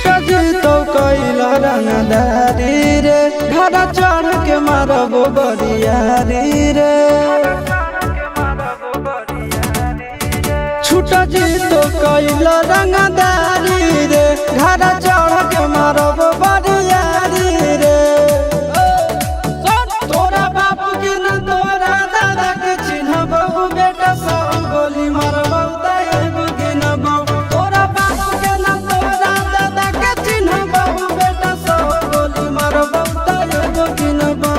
छुटा जी तो कैला रंगदारी रे घर चढ़ के मारबो बरियारी रे छुटा जी तो कैला रंगदारी रे घर चढ़ के मारबो बरियारी रे तोरा बापू के न तोरा दादा के चिन्हबो बेटा सब गोली मारबो एगो गिनबो तोरा बापू के न तोरा दादा के चिन्हबो बेटा सब गोली मारबो एगो गिनबो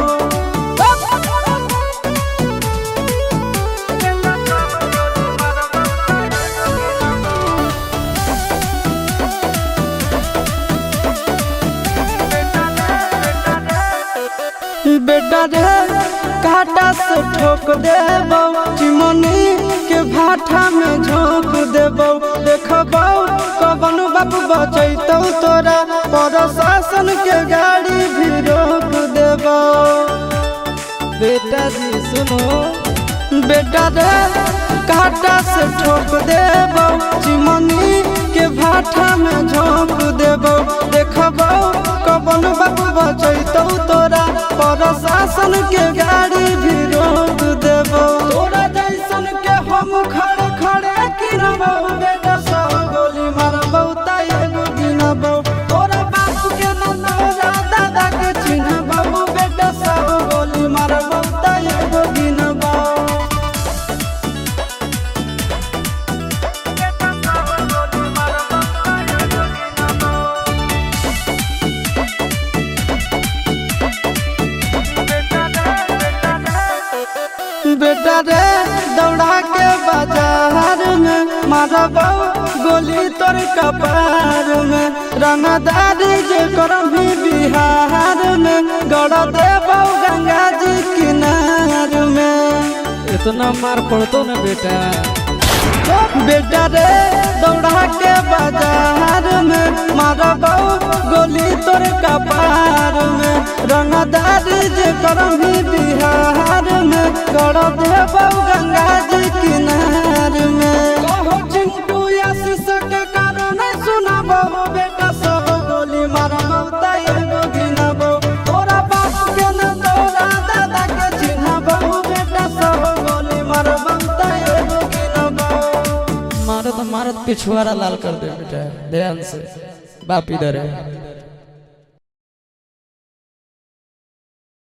बेटा रे काटा से ठोक देबो चिमनी के भाटा में झोंक देबो देखबो कवन बाबू बचैतौ तोरा प्रशासन के गाड़ी भी रोक देबो बेटा जी सुनो बेटा रे काटा से ठोक देबो चिमनी के भाटा में झोंक देबो देखबो कवन बाबू बचैतौ तोरा प्रशासन के गाड़ी भी रोक देबो तोरा जैसन के हम खड़े खड़े गिनबो बेटा सब गोली मारबो एगो गिनबो तोरा बापू के न तोरा दादा के चिन्हबो बेटा सब गोली मारबो एगो गिनबो बेटा रे दौड़ा के बाजार में मारबो गोली तोर कपार में रंगदारी जे करम भी बिहार में गड़ देबो गंगा जी किनार में इतना मार पड़तो ना बेटा बेटा रे दौड़ा के बाजार में मारबो गोली तोर कपार में रंगदारी जे करम भी बिहार में गड़ देबो गंगा जी किनार में कहो चिंटू आशीष के कारण सुनाबो बेटा सब गोली मारबो एगो गिनबो तोरा बाप के न तोरा दादा के चिन्हबो बेटा सब गोली मारबो एगो गिनबो मारत मारत पिछुआरा लाल कर दे बेटा ध्यान से बाप इधर है।